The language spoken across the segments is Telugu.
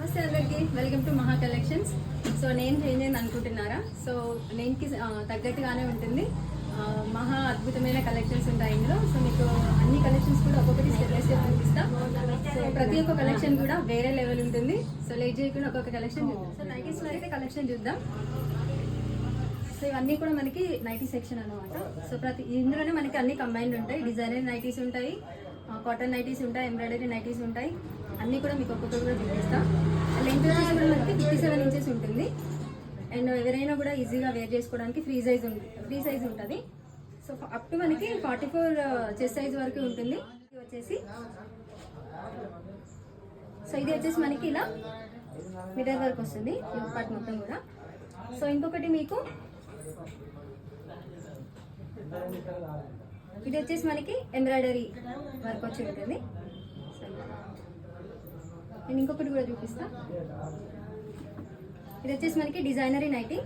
నమస్తే అందరికి, వెల్కమ్ టు మహా కలెక్షన్స్. సో నేను చేంజ్ అయింది అనుకుంటున్నారా? సో నేమ్కి తగ్గట్టుగానే ఉంటుంది. మహా అద్భుతమైన కలెక్షన్స్ ఉంటాయి ఇందులో. సో మీకు అన్ని కలెక్షన్స్ కూడా ఒక్కొక్కటి స్టెప్ బై స్టెప్ చూపిస్తా. సో ప్రతి ఒక్క కలెక్షన్ కూడా వేరే లెవెల్ ఉంటుంది. సో లేట్ చేయకుండా ఒక్కొక్క కలెక్షన్ చూద్దాం. సో నైటీస్లో అయితే కలెక్షన్ చూద్దాం. సో ఇవన్నీ కూడా మనకి నైటీ సెక్షన్ అనమాట. సో ఇందులోనే మనకి అన్ని కంబైన్డ్ ఉంటాయి. డిజైనర్ నైటీస్ ఉంటాయి, కాటన్ నైటీస్ ఉంటాయి, ఎంబ్రాయిడరీ నైటీస్ ఉంటాయి. అన్నీ కూడా మీకు ఒక్కొక్కటి కూడా చూపిస్తాం. లెంత్ వచ్చేసి కూడా మనకి 57 ఇంచెస్ ఉంటుంది. అండ్ ఎవరైనా కూడా ఈజీగా వేర్ చేసుకోవడానికి ఫ్రీ సైజ్ ఉంటుంది. సో అప్ టు మనకి 44 చెస్ట్ సైజ్ వరకు ఉంటుంది. ఇది వచ్చేసి ఇది వచ్చేసి మనకి ఇలా మిర్రర్ వర్క్ వస్తుంది ఈ పార్ట్ మొత్తం కూడా. సో ఇంకొకటి మీకు ఇది వచ్చేసి మనకి ఎంబ్రాయిడరీ వర్క్ వచ్చి ఉంటుంది. నేను ఇంకొకటి కూడా చూపిస్తా. ఇది వచ్చేసి మనకి డిజైనరీ నైటీ.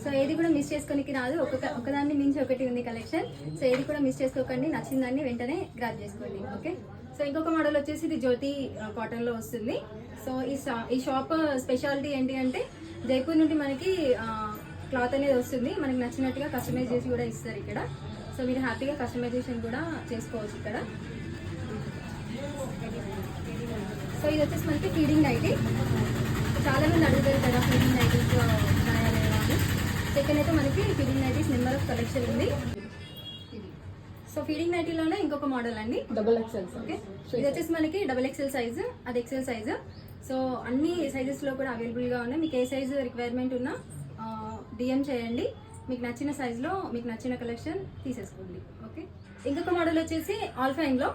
సో ఏది కూడా మిస్ చేసుకోనికి రాదు, ఒకదాన్ని మించి ఒకటి ఉంది కలెక్షన్. సో ఏది కూడా మిస్ చేసుకోకండి, నచ్చిన దాన్ని వెంటనే గ్రాబ్ చేసుకోండి. ఓకే. సో ఇంకొక మోడల్ వచ్చేసి ఇది జ్యోతి కాటన్లో వస్తుంది. సో ఈ షాప్ స్పెషాలిటీ ఏంటి అంటే జైపూర్ నుండి మనకి క్లాత్ అనేది వస్తుంది. మనకి నచ్చినట్టుగా కస్టమైజ్ చేసి కూడా ఇస్తారు ఇక్కడ. సో మీరు హ్యాపీగా కస్టమైజేషన్ కూడా చేసుకోవచ్చు ఇక్కడ. సో ఇది వచ్చేసి మనకి ఫీడింగ్ నైటీ. చాలా మంది అడుగుతారు కదా ఫీడింగ్ నైటీస్ ఉన్నాయా అని. సెకండ్ అయితే మనకి feeding nighties number of collection ఉంది. సో ఫీడింగ్ నైటీలోనే ఇంకొక మోడల్ అండి, డబుల్ ఎక్సెల్. ఓకే. ఇది వచ్చేసి మనకి XXL సైజు, అది XL సైజు. సో అన్ని సైజెస్లో కూడా అవైలబుల్గా ఉన్నాయి. మీకు ఏ సైజు రిక్వైర్మెంట్ ఉన్నా డిఎం చేయండి. మీకు నచ్చిన సైజులో మీకు నచ్చిన కలెక్షన్ తీసేసుకోండి. ఓకే. ఇంకొక మోడల్ వచ్చేసి ఆల్ఫైన్లో.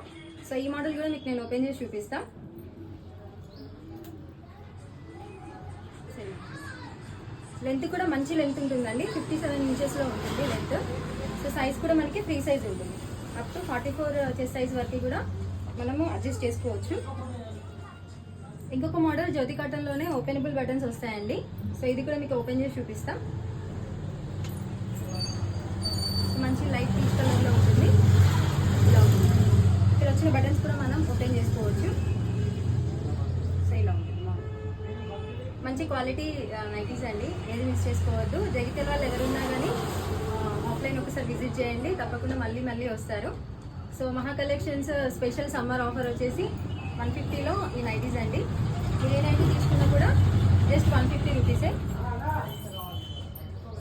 సో ఈ మోడల్ కూడా మీకు నేను ఓపెన్ చేసి చూపిస్తా. లెంత్ కూడా మంచి లెంత్ ఉంటుందండి, 57 ఇంచెస్లో ఉంటుంది లెంత్. సో సైజ్ కూడా మనకి ఫ్రీ సైజ్ ఉంటుంది. అప్ టు 44 చెస్ట్ సైజ్ వరకు కూడా మనము అడ్జస్ట్ చేసుకోవచ్చు. ఇంకొక మోడల్ జ్యోతి కాటన్లోనే ఓపెనబుల్ బటన్స్ వస్తాయండి. సో ఇది కూడా మీకు ఓపెన్ చేసి చూపిస్తా. మంచి లైట్ పీచ్ కలర్లో ఉంటుంది. ఇలా ఉంటుంది. ఇక్కడ వచ్చిన బటన్స్ కూడా మనం ఓపెన్ చేసుకోవచ్చు. సో ఇలా ఉంటుంది. మంచి క్వాలిటీ నైటీస్ అండి, ఏది మిస్ చేసుకోవద్దు. జగిత్యాల వాళ్ళు ఎవరున్నా కానీ ఆఫ్లైన్ ఒకసారి విజిట్ చేయండి, తప్పకుండా మళ్ళీ వస్తారు. సో మహా కలెక్షన్స్ స్పెషల్ సమ్మర్ ఆఫర్ వచ్చేసి 150లో ఈ నైటీస్ అండి. మీరు ఏ నైటీ తీసుకున్నా కూడా జస్ట్ 150 రూపీసే.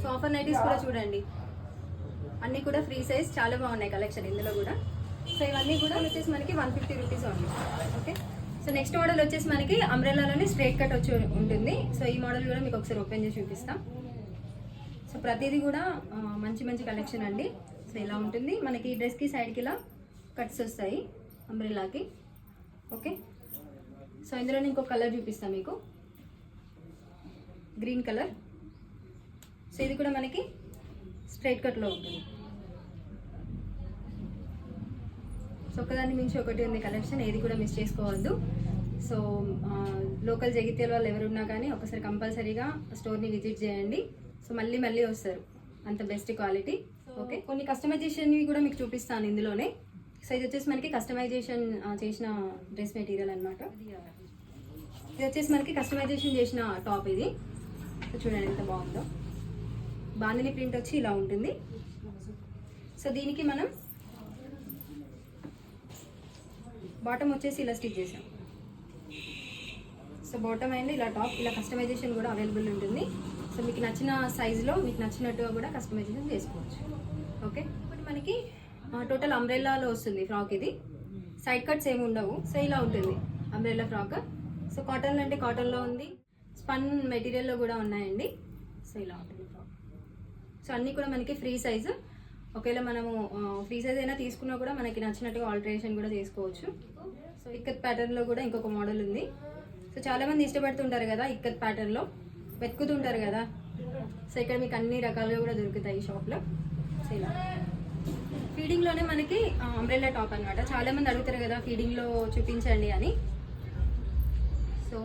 సో ఆఫర్ నైటీస్ కూడా చూడండి, అన్నీ కూడా ఫ్రీ సైజ్, చాలా బాగున్నాయి కలెక్షన్ ఇందులో కూడా. సో ఇవన్నీ కూడా వచ్చేసి మనకి 150 rupees only. Okay. So next model వచ్చేసి మనకి అంబ్రెల్లాలోనే స్ట్రైట్ కట్ వచ్చి ఉంటుంది. సో ఈ మోడల్ కూడా మీకు ఒకసారి ఓపెన్ చేసి చూపిస్తాం. సో ప్రతిదీ కూడా మంచి కలెక్షన్ అండి. సో ఇలా ఉంటుంది. మనకి డ్రెస్కి సైడ్కి ఇలా కట్స్ వస్తాయి అంబ్రెల్లాకి. ఓకే. సో ఇందులో ఇంకొక కలర్ చూపిస్తాను మీకు, గ్రీన్ కలర్. సో ఇది కూడా మనకి స్ట్రైట్ కట్లో ఉంటుంది. సో ఒకదాన్ని మించి ఒకటి ఉంది కలెక్షన్, ఏది కూడా మిస్ చేసుకోవద్దు. సో లోకల్ జగిత్యాల వాళ్ళు ఎవరున్నా కానీ ఒకసారి కంపల్సరీగా స్టోర్ని విజిట్ చేయండి. సో మళ్ళీ వస్తారు, అంత బెస్ట్ క్వాలిటీ. ఓకే. కొన్ని కస్టమైజేషన్వి కూడా మీకు చూపిస్తాను ఇందులోనే. సో ఇది వచ్చేసి మనకి కస్టమైజేషన్ చేసిన డ్రెస్ మెటీరియల్ అనమాట. ఇది వచ్చేసి మనకి కస్టమైజేషన్ చేసిన టాప్ ఇది. సో చూడండి ఎంత బాగుందో. బాందిని ప్రింట్ వచ్చి ఇలా ఉంటుంది. సో దీనికి మనం బాటమ్ వచ్చేసి ఇలా స్టిచ్ చేసాం. సో బాటమ్ అయింది, ఇలా టాప్, ఇలా కస్టమైజేషన్ కూడా అవైలబుల్ ఉంటుంది. సో మీకు నచ్చిన సైజులో మీకు నచ్చినట్టుగా కూడా కస్టమైజేషన్ చేసుకోవచ్చు. ఓకే. ఇప్పుడు మనకి టోటల్ అంబ్రెల్లాలో వస్తుంది ఫ్రాక్. ఇది సైడ్ కట్స్ ఏమి ఉండవు. సో ఇలా ఉంటుంది అంబ్రెల్లా ఫ్రాక్. సో కాటన్ అంటే కాటన్లో ఉంది, స్పన్ మెటీరియల్లో కూడా ఉన్నాయండి. సో ఇలా ఉంటుంది ఫ్రాక్. సో అన్నీ కూడా మనకి ఫ్రీ సైజు. ఒకవేళ మనము ఫ్రీ సైజ్ అయినా తీసుకున్నా కూడా మనకి నచ్చినట్టుగా ఆల్టరేషన్ కూడా చేసుకోవచ్చు. సో ఇక్కత్ ప్యాటర్న్లో కూడా ఇంకొక మోడల్ ఉంది. సో చాలామంది ఇష్టపడుతుంటారు కదా ఇక్కత్ ప్యాటర్న్లో, వెతుకుతుంటారు కదా. సో ఇక్కడ మీకు అన్ని రకాలుగా కూడా దొరుకుతాయి ఈ షాప్లో. సో ఇలా ఫీడింగ్లోనే మనకి అంబ్రెల్లా టాప్ అనమాట. చాలామంది అడుగుతారు కదా ఫీడింగ్లో చూపించండి అని. సో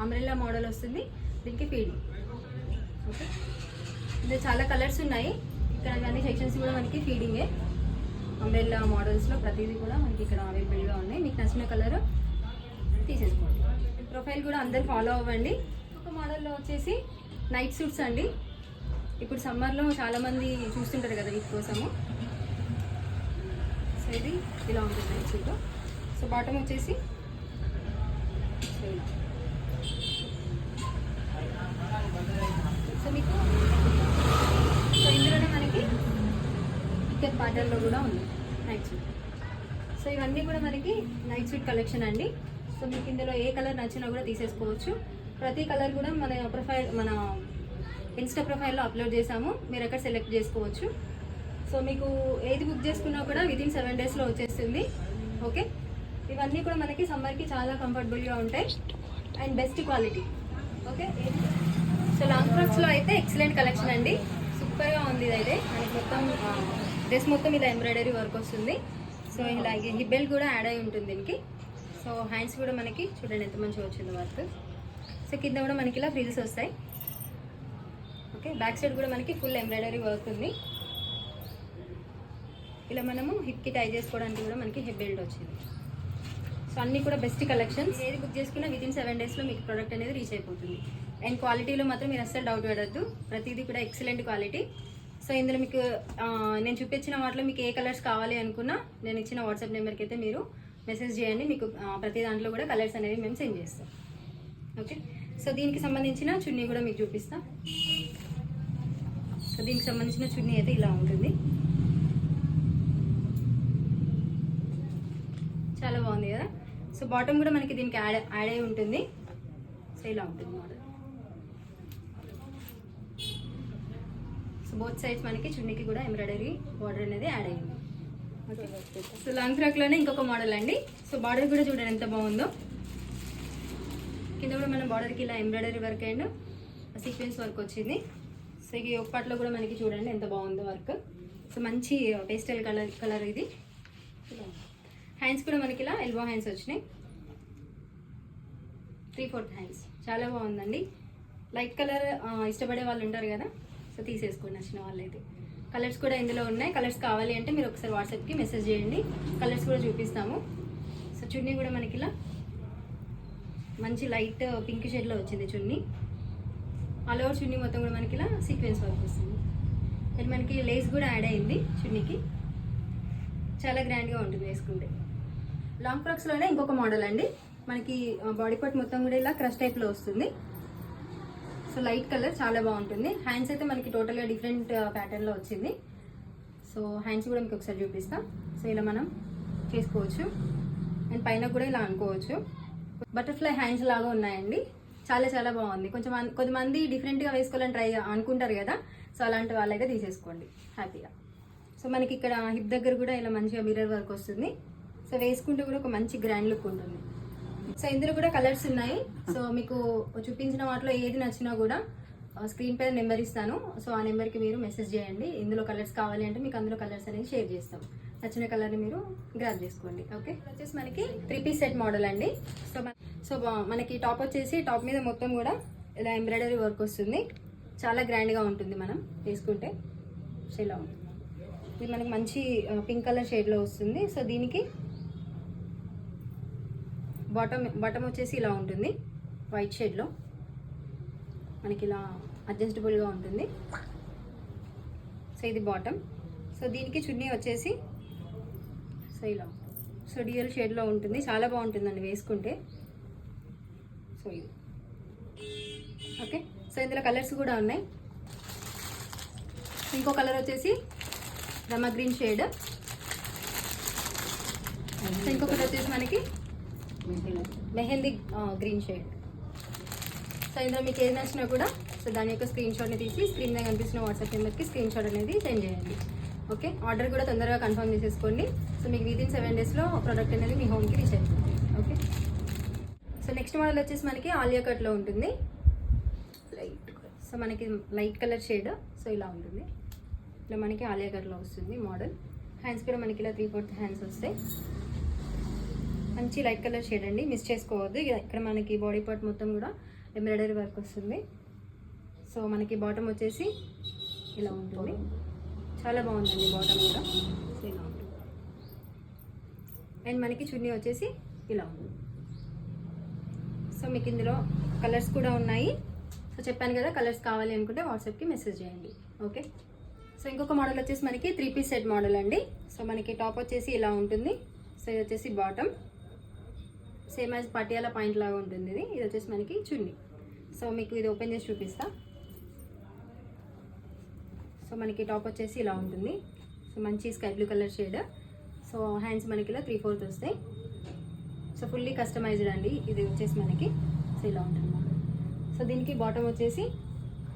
అంబ్రెల్లా మోడల్ వస్తుంది, దీనికి ఫీడింగ్. ఓకే. ఇందులో చాలా కలర్స్ ఉన్నాయి. ఇక్కడ అన్ని సెక్షన్స్ కూడా మనకి ఫీడింగే. అంబ్రెల్లా మోడల్స్లో ప్రతిదీ కూడా మనకి ఇక్కడ అవైలబుల్గా ఉన్నాయి. మీకు నచ్చిన కలర్ తీసేసుకోండి. ప్రొఫైల్ కూడా అందరు ఫాలో అవ్వండి. ఒక మోడల్లో వచ్చేసి నైట్ సూట్స్ అండి. ఇప్పుడు సమ్మర్లో చాలామంది చూస్తుంటారు కదా వీటి కోసము. సో ఇది ఇలా ఉంటుంది నైట్ సూట్. సో బాటమ్ వచ్చేసి సో మీకు సో ఇందులోనే మనకి ఇక్కత్ ప్యాటర్న్లో కూడా ఉంది నైట్ సూట్. సో ఇవన్నీ కూడా మనకి నైట్ సూట్ కలెక్షన్ అండి. సో మీకు ఇందులో ఏ కలర్ నచ్చినా కూడా తీసేసుకోవచ్చు. ప్రతి కలర్ కూడా మన ఇన్స్టా ప్రొఫైల్లో అప్లోడ్ చేసాము, మీరు ఎక్కడ సెలెక్ట్ చేసుకోవచ్చు. సో మీకు ఏది బుక్ చేసుకున్నా కూడా వితిన్ 7 డేస్లో వచ్చేస్తుంది. ఓకే, ఇవన్నీ కూడా మనకి సమ్మర్కి చాలా కంఫర్టబుల్గా ఉంటాయి and best quality. Okay, so long ఫ్రాక్స్లో అయితే ఎక్సలెంట్ కలెక్షన్ అండి. సూపర్గా ఉంది ఇది అయితే. మనకి మొత్తం డ్రెస్ మొత్తం ఇలా ఎంబ్రాయిడరీ వర్క్ వస్తుంది. సో ఇలాగే హిప్ బెల్ట్ కూడా యాడ్ అయి ఉంటుంది దీనికి. సో హ్యాండ్స్ కూడా మనకి చూడండి ఎంత మంచిగా వచ్చింది వర్క్. సో కింద కూడా మనకి ఇలా ఫ్రిల్స్ వస్తాయి. ఓకే, బ్యాక్ సైడ్ కూడా మనకి ఫుల్ ఎంబ్రాయిడరీ వర్క్ ఉంది. ఇలా మనము హిప్కి టై చేసుకోవడానికి కూడా మనకి హిప్ బెల్ట్ వచ్చింది. సో అన్నీ కూడా బెస్ట్ కలెక్షన్స్. ఏది బుక్ చేసుకున్నా వితిన్ 7 డేస్లో మీకు ప్రోడక్ట్ అనేది రీచ్ అయిపోతుంది. అండ్ క్వాలిటీలో మాత్రం మీరు అస్సలు డౌట్ పడద్దు, ప్రతిదీ కూడా ఎక్సలెంట్ క్వాలిటీ. సో ఇందులో మీకు నేను చూపించిన వాటిలో మీకు ఏ కలర్స్ కావాలి అనుకున్నా నేను ఇచ్చిన వాట్సాప్ నెంబర్కి అయితే మీరు మెసేజ్ చేయండి. మీకు ప్రతి దాంట్లో కూడా కలర్స్ అనేవి మేము సెండ్ చేస్తాం. ఓకే, సో దీనికి సంబంధించిన చున్నీ కూడా మీకు చూపిస్తాం. సో దీనికి సంబంధించిన చున్నీ అయితే ఇలా ఉంటుంది. చాలా బాగుంది కదా. సో బాటమ్ కూడా మనకి దీనికి యాడ్ అయి ఉంటుంది. సో ఇలా ఉంటుంది మోడల్. సో బోత్ సైడ్స్ మనకి చున్నీకి కూడా ఎంబ్రాయిడరీ బార్డర్ అనేది యాడ్ అయ్యింది. ఓకే, సో లాంగ్ ఫ్రాక్లోనే ఇంకొక మోడల్ అండి. సో బార్డర్ కూడా చూడండి ఎంత బాగుందో. కింద కూడా మన బార్డర్కి ఇలా embroidery work and sequence work వచ్చింది. సో ఈ ఒక పాటలో కూడా మనకి చూడండి ఎంత బాగుందో వర్క్. సో మంచి పేస్టల్ కలర్ ఇది. హ్యాండ్స్ కూడా మనకి ఇలా ఎల్బో హ్యాండ్స్ వచ్చినాయి. 3/4 హ్యాండ్స్ చాలా బాగుందండి. లైట్ కలర్ ఇష్టపడే వాళ్ళు ఉంటారు కదా, సో తీసేసుకోండి నచ్చిన వాళ్ళు అయితే. కలర్స్ కూడా ఇందులో ఉన్నాయి. కలర్స్ కావాలి అంటే మీరు ఒకసారి వాట్సాప్కి మెసేజ్ చేయండి, కలర్స్ కూడా చూపిస్తాము. సో చున్నీ కూడా మనకి ఇలా మంచి లైట్ పింక్ షేడ్లో వచ్చింది చున్నీ. ఆల్ ఓవర్ చున్నీ మొత్తం కూడా మనకి ఇలా సీక్వెన్స్ వర్క్ వస్తుంది. అండ్ మనకి లేస్ కూడా యాడ్ అయింది చున్నీకి. చాలా గ్రాండ్గా ఉంటుంది వేసుకుంటే. లాంగ్ ఫ్రాక్స్లోనే ఇంకొక మోడల్ అండి. మనకి బాడీ పార్ట్ మొత్తం కూడా ఇలా క్రష్ టైప్లో వస్తుంది. సో లైట్ కలర్ చాలా బాగుంటుంది. హ్యాండ్స్ అయితే మనకి టోటల్గా డిఫరెంట్ ప్యాటర్న్లో వచ్చింది. సో హ్యాండ్స్ కూడా మీకు ఒకసారి చూపిస్తాం. సో ఇలా మనం చేసుకోవచ్చు అండ్ పైన కూడా ఇలా అనుకోవచ్చు. బటర్ఫ్లై హ్యాండ్స్ లాగా ఉన్నాయండి. చాలా చాలా బాగుంది. కొంతమంది డిఫరెంట్గా వేసుకోవాలని ట్రై అనుకుంటారు కదా, సో అలాంటి వాళ్ళైతే తీసేసుకోండి హ్యాపీగా. సో మనకి ఇక్కడ హిప్ దగ్గర కూడా ఇలా మంచిగా మిర్రర్ వర్క్ వస్తుంది. సో వేసుకుంటే కూడా ఒక మంచి గ్రాండ్ లుక్ ఉంటుంది. సో ఇందులో కూడా కలర్స్ ఉన్నాయి. సో మీకు చూపించిన వాటిలో ఏది నచ్చినా కూడా స్క్రీన్ పైన నెంబర్ ఇస్తాను. సో ఆ నెంబర్కి మీరు మెసేజ్ చేయండి. ఇందులో కలర్స్ కావాలి అంటే మీకు అందులో కలర్స్ అనేది షేర్ చేస్తాం. నచ్చిన కలర్ని మీరు గ్రాబ్ చేసుకోండి. ఓకే, వచ్చేసి మనకి 3 పీస్ సెట్ మోడల్ అండి. సో మనకి టాప్ వచ్చేసి టాప్ మీద మొత్తం కూడా ఇలా ఎంబ్రాయిడరీ వర్క్ వస్తుంది. చాలా గ్రాండ్గా ఉంటుంది మనం వేసుకుంటే. సో ఇలా ఉంటుంది. ఇది మనకి మంచి పింక్ కలర్ షేడ్లో వస్తుంది. సో దీనికి బాటమ్ వచ్చేసి ఇలా ఉంటుంది వైట్ షేడ్లో. మనకి ఇలా అడ్జస్టబుల్గా ఉంటుంది. సో ఇది బాటమ్. సో దీనికి చున్నీ వచ్చేసి సో ఇలా సో డ్యూయల్ షేడ్లో ఉంటుంది. చాలా బాగుంటుందండి వేసుకుంటే. సో ఇది ఓకే. సో ఇందులో కలర్స్ కూడా ఉన్నాయి. ఇంకో కలర్ వచ్చేసి రమా గ్రీన్ షేడ్. ఇంకొకటి వచ్చేసి మనకి మెహందీ గ్రీన్ షేడ్. సో ఇందులో మీకు ఏది నచ్చినా కూడా సో దాని యొక్క స్క్రీన్ షాట్ని తీసి స్క్రీన్ మీద కనిపిస్తున్న వాట్సాప్ నెంబర్కి స్క్రీన్ షాట్ అనేది సెండ్ చేయండి. ఓకే, ఆర్డర్ కూడా తొందరగా కన్ఫర్మ్ చేసేసుకోండి. సో మీకు వితిన్ 7 డేస్లో ప్రోడక్ట్ అనేది మీ హోమ్కి రీచ్ అయిపోతుంది. ఓకే, సో నెక్స్ట్ మోడల్ వచ్చేసి మనకి ఆలియా కట్లో ఉంటుంది. లైట్ సో మనకి లైట్ కలర్ షేడ్. సో ఇలా ఉంటుంది. ఇలా మనకి ఆలియా కట్లో వస్తుంది మోడల్. హ్యాండ్స్ కూడా మనకి ఇలా 3/4 హ్యాండ్స్ వస్తాయి. మంచి లైట్ కలర్ షేడ్ అండి, మిస్ చేసుకోవద్దు. ఇక్కడ మనకి బాడీ పార్ట్ మొత్తం కూడా ఎంబ్రాయిడరీ వర్క్ వస్తుంది. సో మనకి బాటమ్ వచ్చేసి ఇలా ఉంటుంది. చాలా బాగుందండి బాటమ్ కూడా. సో ఇలా ఉంటుంది. అండ్ మనకి చున్నీ వచ్చేసి ఇలా ఉంటుంది. సో మీకు ఇందులో కలర్స్ కూడా ఉన్నాయి. సో చెప్పాను కదా, కలర్స్ కావాలి అనుకుంటే వాట్సాప్కి మెసేజ్ చేయండి. ఓకే. సో ఇంకొక మోడల్ వచ్చేసి మనకి 3 పీస్ సెట్ మోడల్ అండి. సో మనకి టాప్ వచ్చేసి ఇలా ఉంటుంది. సో ఇది వచ్చేసి bottom, same as Patiala point లాగా ఉంటుంది. ఇది వచ్చేసి మనకి చున్నీ. సో మీకు ఇది ఓపెన్ చేసి చూపిస్తా. సో మనకి టాప్ వచ్చేసి ఇలా ఉంటుంది. సో మంచి sky blue colour shade. So hands మనకి ఇలా 3/4 వస్తాయి. సో ఫుల్లీ కస్టమైజ్డ్ అండి ఇది వచ్చేసి మనకి. సో ఇలా ఉంటుంది. సో దీనికి బాటమ్ వచ్చేసి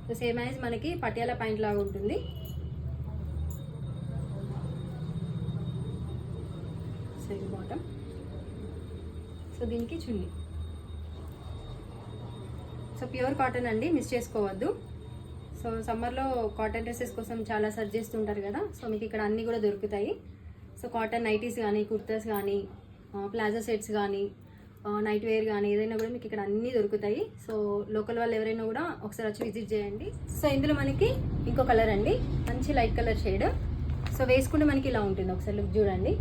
సో సేమ్ యాజ్ మనకి పటియాలా పాయింట్ లాగా ఉంటుంది. సో ఇది బాటమ్. సో దీనికి చున్నీ. సో ప్యూర్ కాటన్ అండి, మిస్ చేసుకోవద్దు. సో సమ్మర్లో కాటన్ డ్రెస్సెస్ కోసం చాలా సర్చ్ చేస్తుంటారు కదా. సో మీకు ఇక్కడ అన్నీ కూడా దొరుకుతాయి. సో కాటన్ నైటీస్ కానీ, కుర్తాస్ కానీ, ప్లాజా సెట్స్ కానీ, నైట్ వేర్ కానీ ఏదైనా కూడా మీకు ఇక్కడ అన్నీ దొరుకుతాయి. సో లోకల్ వాళ్ళు ఎవరైనా కూడా ఒకసారి వచ్చి విజిట్ చేయండి. సో ఇందులో మనకి ఇంకో కలర్ అండి, మంచి లైట్ కలర్ షేడ్. సో వేసుకుంటే మనకి ఇలా ఉంటుంది. ఒకసారి లుక్ చూడండి,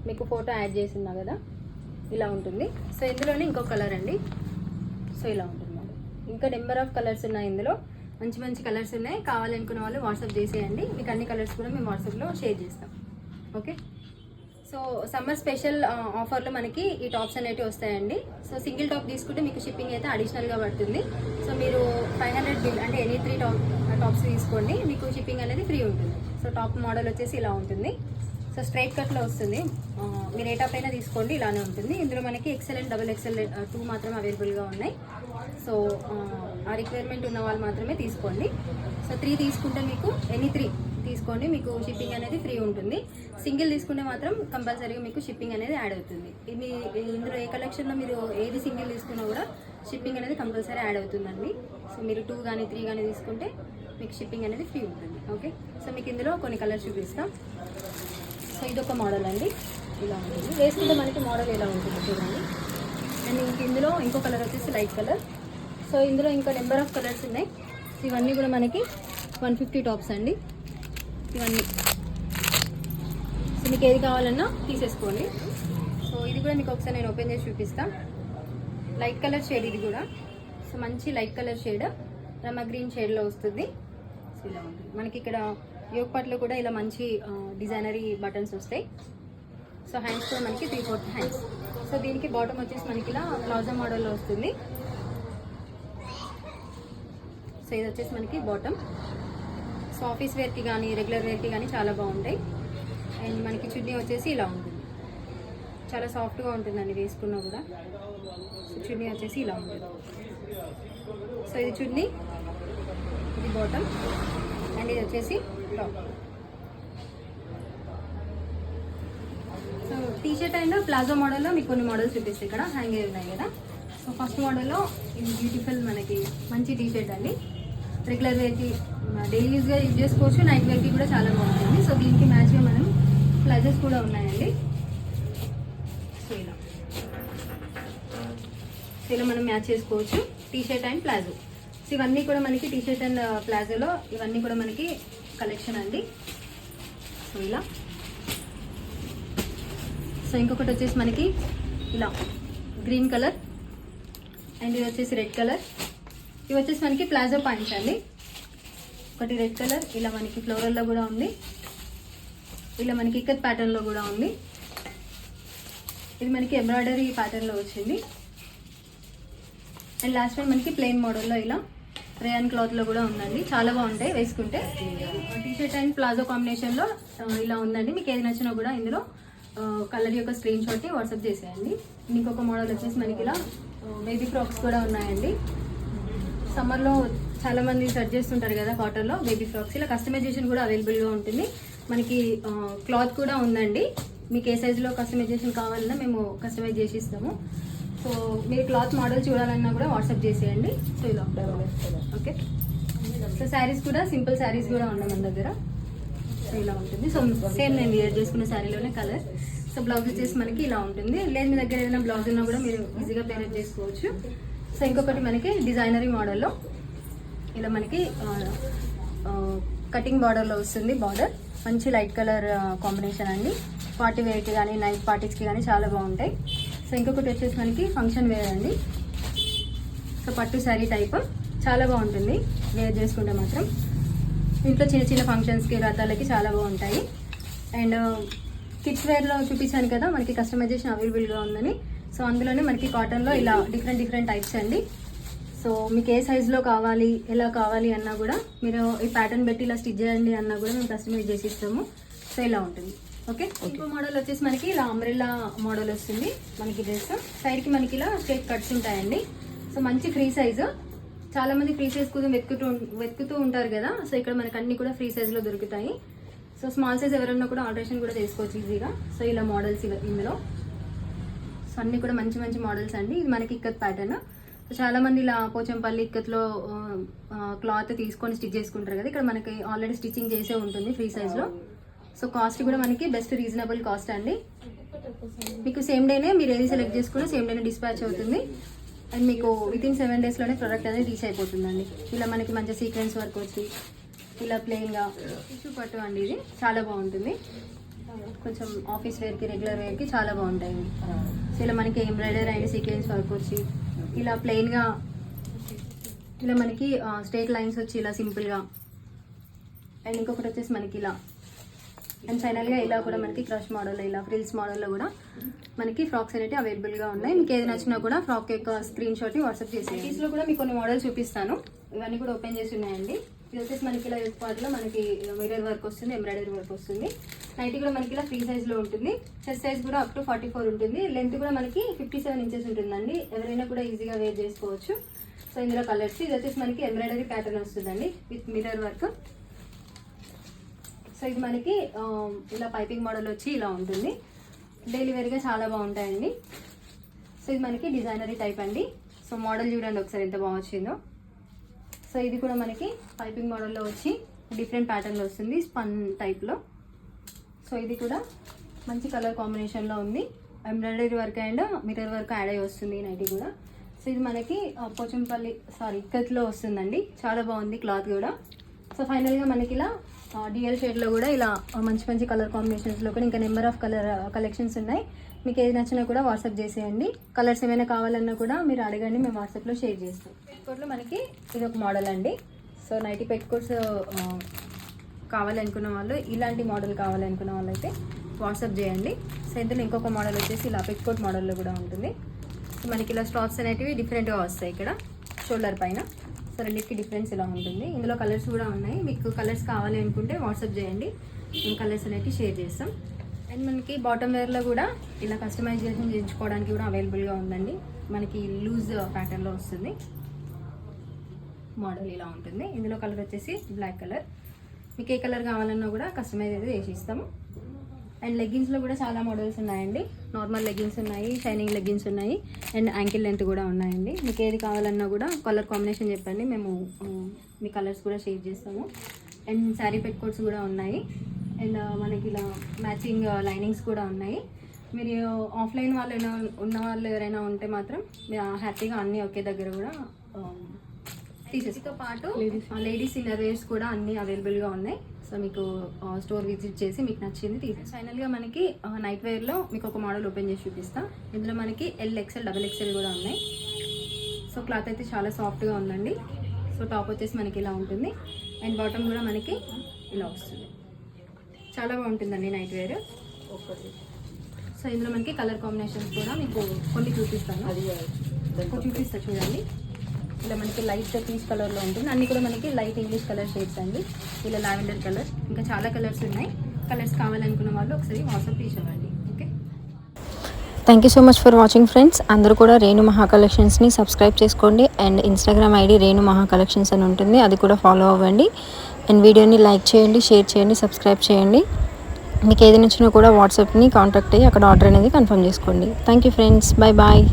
మీకు ఫోటో యాడ్ చేస్తున్నా కదా, ఇలా ఉంటుంది. సో ఇందులోనే ఇంకో కలర్ అండి. సో ఇలా ఉంటుంది. ఇంకా నెంబర్ ఆఫ్ కలర్స్ ఉన్నాయి ఇందులో, మంచి మంచి కలర్స్ ఉన్నాయి. కావాలనుకున్న వాళ్ళు వాట్సాప్ చేసేయండి, మీకు అన్ని కలర్స్ కూడా మేము వాట్సాప్లో షేర్ చేస్తాం. ఓకే. సో సమ్మర్ స్పెషల్ ఆఫర్లో మనకి ఈ టాప్స్ అనేవి వస్తాయండి. సో సింగిల్ టాప్ తీసుకుంటే మీకు షిప్పింగ్ అయితే అడిషనల్గా పడుతుంది. సో మీరు 500 బిల్ అంటే ఎనీ 3 టాప్స్ తీసుకోండి, మీకు షిప్పింగ్ అనేది ఫ్రీ ఉంటుంది. సో టాప్ మోడల్ వచ్చేసి ఇలా ఉంటుంది. సో స్ట్రైట్ కట్లో వస్తుంది. మీరు ఏ టాప్ అయినా తీసుకోండి, ఇలానే ఉంటుంది. ఇందులో మనకి XL అండ్ XXL 2 మాత్రమే అవైలబుల్గా ఉన్నాయి. సో ఆ రిక్వైర్మెంట్ ఉన్న వాళ్ళు మాత్రమే తీసుకోండి. సో 3 తీసుకుంటే మీకు ఎనీ 3 తీసుకోండి, మీకు షిప్పింగ్ అనేది ఫ్రీ ఉంటుంది. సింగిల్ తీసుకుంటే మాత్రం కంపల్సరీగా మీకు షిప్పింగ్ అనేది యాడ్ అవుతుంది. ఇది ఇందులో ఏ కలెక్షన్లో మీరు ఏది సింగిల్ తీసుకున్నా కూడా షిప్పింగ్ అనేది కంపల్సరీ యాడ్ అవుతుందండి. సో మీరు 2 కానీ 3 కానీ తీసుకుంటే మీకు షిప్పింగ్ అనేది ఫ్రీ ఉంటుంది. ఓకే. సో మీకు ఇందులో కొన్ని కలర్స్ చూపిస్తాం. సో ఇదొక మోడల్ అండి, ఇలా ఉంటుంది. వేసుకుంటే మనకి మోడల్ ఎలా ఉంటుంది చూడండి. అండ్ ఇందులో ఇంకో కలర్ వచ్చేసి లైట్ కలర్. సో ఇందులో ఇంకా నెంబర్ ఆఫ్ కలర్స్ ఉన్నాయి. సో ఇవన్నీ కూడా మనకి 150 టాప్స్ అండి ఇవన్నీ. సో మీకు ఏది కావాలన్నా తీసేసుకోండి. సో ఇది కూడా మీకు ఒకసారి నేను ఓపెన్ చేసి చూపిస్తాను. లైట్ కలర్ షేడ్ ఇది కూడా. సో మంచి light colour shade, Rama green షేడ్లో వస్తుంది. సో ఇలా ఉంటుంది. మనకి ఇక్కడ యోగ్ పార్ట్లో కూడా ఇలా మంచి డిజైనరీ బటన్స్ వస్తాయి. సో హ్యాండ్స్ కూడా మనకి 3/4 హ్యాండ్స్. సో దీనికి బాటమ్ వచ్చేసి మనకి ఇలా ప్లాజో మోడల్లో వస్తుంది. సో ఇది వచ్చేసి మనకి బాటమ్. సో ఆఫీస్ వేర్కి కానీ రెగ్యులర్ వేర్కి కానీ చాలా బాగుంటాయి. అండ్ మనకి చున్నీ వచ్చేసి ఇలా ఉంటుంది, చాలా సాఫ్ట్గా ఉంటుందండి వేసుకున్నా కూడా. సో చున్నీ వచ్చేసి ఇలా ఉంటుంది. సో ఇది చున్నీ, ఇది బాటమ్, అండ్ ఇది వచ్చేసి top. So t-shirt and palazzo మోడల్లో మీకు కొన్ని మోడల్స్ చూపిస్తాయి. ఇక్కడ హ్యాంగ్ అయ్యి ఉన్నాయి కదా. సో ఫస్ట్ మోడల్లో ఇది బ్యూటిఫుల్ మనకి మంచి టీషర్ట్ అండి. రెగ్యులర్ వేర్కి డైలీ యూజ్గా యూజ్ చేసుకోవచ్చు, నైట్ వేర్కి కూడా చాలా బాగుంటుంది. సో దీనికి మ్యాచ్గా మనం ప్లాజోస్ కూడా ఉన్నాయండి. సో ఇలా మనం మ్యాచ్ చేసుకోవచ్చు టీషర్ట్ అండ్ ప్లాజో. సో ఇవన్నీ కూడా మనకి టీషర్ట్ అండ్ ప్లాజోలో ఇవన్నీ కూడా మనకి కలెక్షన్ అండి. సో ఇలా. సో ఇంకొకటి వచ్చేసి మనకి ఇలా గ్రీన్ కలర్, అండ్ ఇది వచ్చేసి రెడ్ కలర్. ఇవి వచ్చేసి మనకి ప్లాజో పాయింట్స్ అండి. ఒకటి రెడ్ కలర్, ఇలా మనకి ఫ్లోరల్లో కూడా ఉంది, ఇలా మనకి ఇక్కత్ ప్యాటర్న్లో కూడా ఉంది. ఇది మనకి ఎంబ్రాయిడరీ ప్యాటర్న్లో వచ్చింది. అండ్ లాస్ట్ టైం మనకి ప్లెయిన్ మోడల్లో ఇలా రేయన్ క్లాత్లో కూడా ఉందండి. చాలా బాగుంటాయి వేసుకుంటే. టీషర్ట్ అండ్ ప్లాజో కాంబినేషన్లో ఇలా ఉందండి. మీకు ఏది నచ్చినా కూడా ఇందులో కలర్ యొక్క స్క్రీన్ షాట్ని వాట్సాప్ చేసేయండి. ఇంకొక మోడల్ వచ్చేసి మనకి ఇలా బేబీ ఫ్రాక్స్ కూడా ఉన్నాయండి. సమ్మర్లో చాలామంది సెర్చ్ చేస్తుంటారు కదా కాటన్లో బేబీ ఫ్రాక్స్. ఇలా కస్టమైజేషన్ కూడా అవైలబుల్గా ఉంటుంది. మనకి క్లాత్ కూడా ఉందండి. మీకు ఏ సైజులో కస్టమైజేషన్ కావాలన్నా మేము కస్టమైజ్ చేసి ఇస్తాము. సో మీరు క్లాత్ మోడల్ చూడాలన్నా కూడా వాట్సాప్ చేసేయండి. సో ఇలా ఓకే. సో శారీస్ కూడా సింపుల్ శారీస్ కూడా ఉన్నాయి మన దగ్గర. సో ఇలా ఉంటుంది. సో సేమ్ నేను వేర్ చేసుకున్న శారీలోనే కలర్. సో బ్లౌజ్ వచ్చేసి మనకి ఇలా ఉంటుంది. లేదు మీ దగ్గర ఏదైనా బ్లౌజ్ ఉన్నా కూడా మీరు ఈజీగా పేరెంట్ చేసుకోవచ్చు. సో ఇంకొకటి మనకి డిజైనరీ మోడల్లో ఇలా మనకి కటింగ్ బార్డర్లో వస్తుంది. బార్డర్ మంచి లైట్ కలర్ కాంబినేషన్ అండి. పార్టీ వేర్కి కానీ నైట్ పార్టీస్కి కానీ చాలా బాగుంటాయి. సో ఇంకొకటి వచ్చేసి మనకి ఫంక్షన్ వేర్ అండి. సో పట్టు శారీ టైప్ చాలా బాగుంటుంది వేర్ చేసుకుంటే మాత్రం. ఇంట్లో చిన్న చిన్న ఫంక్షన్స్కి వ్రతాలకి చాలా బాగుంటాయి. అండ్ కిడ్స్ వేర్లో చూపించాను కదా మనకి కస్టమైజేషన్ అవైలబుల్గా ఉందని. సో అందులోనే మనకి కాటన్లో ఇలా డిఫరెంట్ టైప్స్ అండి. సో మీకు ఏ సైజులో కావాలి ఎలా కావాలి అన్నా కూడా మీరు ఈ ప్యాటర్న్ పెట్టి ఇలా స్టిచ్ చేయండి అన్నా కూడా మేము కస్టమైజ్ చేసి ఇస్తాము. సో ఇలా ఉంటుంది. ఓకే, ఇంకో మోడల్ వచ్చేసి మనకి ఇలా అంబ్రెల్లా మోడల్ వస్తుంది మనకి డ్రెస్. సైడ్కి మనకి ఇలా స్ట్రైట్ కట్స్ ఉంటాయండి. సో మంచి ఫ్రీ సైజు. చాలా మంది ఫ్రీ సైజ్ కోసం వెతుకుతూ ఉంటారు కదా. సో ఇక్కడ మనకి అన్ని కూడా ఫ్రీ సైజ్లో దొరుకుతాయి. సో స్మాల్ సైజ్ ఎవరన్నా కూడా ఆల్టరేషన్ కూడా చేసుకోవచ్చు ఈజీగా. సో ఇలా మోడల్స్ ఇందులో సో అన్ని కూడా మంచి మంచి మోడల్స్ అండి. ఇది మనకి ఇక్కత్ ప్యాటర్న్. సో చాలా మంది ఇలా పోచంపల్లి ఇక్కత్లో క్లాత్ తీసుకొని స్టిచ్ చేసుకుంటారు కదా. ఇక్కడ మనకి ఆల్రెడీ స్టిచ్చింగ్ చేసే ఉంటుంది ఫ్రీ సైజ్లో. సో కాస్ట్ కూడా మనకి బెస్ట్ రీజనబుల్ కాస్ట్ అండి. మీకు సేమ్ డేనే మీరు ఏది సెలెక్ట్ చేసుకున్నా సేమ్ డేనే డిస్పాచ్ అవుతుంది. అండ్ మీకు వితిన్ 7 డేస్లోనే ప్రోడక్ట్ అనేది రీచ్ అయిపోతుందండి. ఇలా మనకి మంచి సీక్వెన్స్ వర్క్ వచ్చి ఇలా ప్లెయిన్గా టిష్యూ పట్టు అండి. ఇది చాలా బాగుంటుంది. కొంచెం ఆఫీస్ వేర్కి రెగ్యులర్ వేర్కి చాలా బాగుంటాయి. సో ఇలా మనకి ఎంబ్రాయిడరీ అండ్ సీక్వెన్స్ వర్క్ వచ్చి ఇలా ప్లెయిన్గా ఇలా మనకి స్ట్రేట్ లైన్స్ వచ్చి ఇలా సింపుల్గా. అండ్ ఇంకొకటి వచ్చేసి మనకి ఇలా. అండ్ ఫైనల్గా ఇలా కూడా మనకి క్రష్ మోడల్ ఇలా ఫ్రిల్స్ మోడల్లో కూడా మనకి ఫ్రాక్స్ అనేవి అవైలబుల్గా ఉన్నాయి. మీకు ఏది నచ్చినా కూడా ఫ్రాక్ యొక్క స్క్రీన్ షాట్ని వాట్సాప్ చేసి నైటీస్లో కూడా మీకు కొన్ని మోడల్స్ చూపిస్తాను. ఇవన్నీ కూడా ఓపెన్ చేసి ఉన్నాయండి. ఇది వచ్చేసి మనకి ఇలా పార్ట్లో మనకి మిర్రర్ వర్క్ వస్తుంది, ఎంబ్రాయిడరీ వర్క్ వస్తుంది. నైటీ కూడా మనకి ఇలా ఫ్రీ సైజ్లో ఉంటుంది. చెస్ట్ సైజ్ కూడా అప్ టు 44 ఉంటుంది. లెంత్ కూడా మనకి 57 ఇంచెస్ ఉంటుందండి. ఎవరైనా కూడా ఈజీగా వేర్ చేసుకోవచ్చు. సో ఇందులో కలర్స్. ఇది వచ్చేసి మనకి ఎంబ్రాయిడరీ ప్యాటర్న్ వస్తుందండి విత్ మిర్రర్ వర్క్. సో ఇది మనకి ఇలా పైపింగ్ మోడల్ వచ్చి ఇలా ఉంటుంది. డైలీ వేర్గా చాలా బాగుంటాయండి. సో ఇది మనకి డిజైనరీ టైప్ అండి. సో మోడల్ చూడండి ఒకసారి ఎంత బాగా వచ్చిందో. సో ఇది కూడా మనకి పైపింగ్ మోడల్లో వచ్చి డిఫరెంట్ ప్యాటర్న్లో వస్తుంది స్పన్ టైప్లో. సో ఇది కూడా మంచి కలర్ కాంబినేషన్లో ఉంది. Embroidery work and mirror work add అయ్యి వస్తుంది నైటీ కూడా. సో ఇది మనకి పోచంపల్లి ఇక్కత్లో వస్తుందండి. చాలా బాగుంది క్లాత్ కూడా. సో ఫైనల్గా మనకి ఇలా డిఎల్ షేడ్లో కూడా ఇలా మంచి మంచి కలర్ కాంబినేషన్స్లో కూడా ఇంకా నెంబర్ ఆఫ్ కలెక్షన్స్ ఉన్నాయి. మీకు ఏది నచ్చినా కూడా వాట్సాప్ చేసేయండి. కలర్స్ ఏమైనా కావాలన్నా కూడా మీరు అడగండి, మేము వాట్సాప్లో షేర్ చేస్తాం. పెట్టుకోట్లో మనకి ఇది ఒక మోడల్ అండి. సో నైటీ పెట్టుకోట్స్ కావాలనుకున్న వాళ్ళు, ఇలాంటి మోడల్ కావాలనుకున్న వాళ్ళు అయితే వాట్సాప్ చేయండి. సో ఇందులో ఇంకొక మోడల్ వచ్చేసి ఇలా పెట్టుకోట్ మోడల్లో కూడా ఉంటుంది. సో మనకి ఇలా స్టాప్స్ అనేటివి డిఫరెంట్గా వస్తాయి ఇక్కడ షోల్డర్ పైన. సో రెండింటికి డిఫరెన్స్ ఇలా ఉంటుంది. ఇందులో కలర్స్ కూడా ఉన్నాయి. మీకు కలర్స్ కావాలి అనుకుంటే వాట్సాప్ చేయండి, మేము కలర్స్ అనేవి షేర్ చేస్తాం. అండ్ మనకి బాటమ్ వేర్లో కూడా ఇలా కస్టమైజేషన్ చేయించుకోవడానికి కూడా అవైలబుల్గా ఉందండి. మనకి లూజ్ ప్యాటర్న్లో వస్తుంది. మోడల్ ఇలా ఉంటుంది. ఇందులో కలర్ వచ్చేసి బ్లాక్ కలర్. మీకు ఏ కలర్ కావాలన్నా కూడా కస్టమైజ్ అయితే చేసి ఇస్తాము. అండ్ లెగ్గిన్స్లో కూడా చాలా మోడల్స్ ఉన్నాయండి. నార్మల్ లెగ్గిన్స్ ఉన్నాయి, షైనింగ్ లెగ్గిన్స్ ఉన్నాయి, అండ్ యాంకిల్ లెంత్ కూడా ఉన్నాయండి. మీకు ఏది కావాలన్నా కూడా కలర్ కాంబినేషన్ చెప్పండి, మేము మీ కలర్స్ కూడా షేర్ చేస్తాము. అండ్ శారీ పెట్టుకోట్స్ కూడా ఉన్నాయి. అండ్ మనకి ఇలా మ్యాచింగ్ లైనింగ్స్ కూడా ఉన్నాయి. మీరు ఆఫ్లైన్ వాళ్ళు ఉన్న వాళ్ళు ఎవరైనా ఉంటే మాత్రం హ్యాపీగా అన్నీ ఒకే దగ్గర కూడా తీసేతో పాటు లేడీస్ ఇన్నర్ వేర్స్ కూడా అన్నీ అవైలబుల్గా ఉన్నాయి. సో మీకు స్టోర్ విజిట్ చేసి మీకు నచ్చింది తీసేసి. ఫైనల్గా మనకి నైట్ వేర్లో మీకు ఒక మోడల్ ఓపెన్ చేసి చూపిస్తాను. ఇందులో మనకి LXL, XXL కూడా ఉన్నాయి. సో క్లాత్ అయితే చాలా సాఫ్ట్గా ఉందండి. సో టాప్ వచ్చేసి మనకి ఇలా ఉంటుంది. అండ్ బాటమ్ కూడా మనకి ఇలా వస్తుంది. చాలా బాగుంటుందండి నైట్ వేర్. సో ఇందులో మనకి కలర్ కాంబినేషన్స్ కూడా మీకు కొన్ని చూపిస్తాను. అది చూపిస్తా చూడండి. ఇలా మనకి లైట్ పీచ్ కలర్లో ఉంటుంది. అన్నీ కూడా మనకి లైట్ ఇంగ్లీష్ కలర్ షేడ్స్ అండి. ఇలా లావెండర్ కలర్, ఇంకా చాలా కలర్స్ ఉన్నాయి. కలర్స్ కావాలనుకున్న వాళ్ళు ఒకసారి వాట్సాప్ తీసుకోండి. Okay, thank you so much for watching friends. అందరూ కూడా రేణు మహా కలెక్షన్స్ని సబ్స్క్రైబ్ చేసుకోండి. అండ్ ఇన్స్టాగ్రామ్ ID రేణు మహా కలెక్షన్స్ అని ఉంటుంది, అది కూడా ఫాలో అవ్వండి. అండ్ వీడియోని లైక్ చేయండి, షేర్ చేయండి, సబ్స్క్రైబ్ చేయండి. మీకు ఏది నచ్చినా కూడా వాట్సాప్ని కాంటాక్ట్ అయ్యి అక్కడ ఆర్డర్ అనేది కన్ఫర్మ్ చేసుకోండి. Thank you friends, bye bye.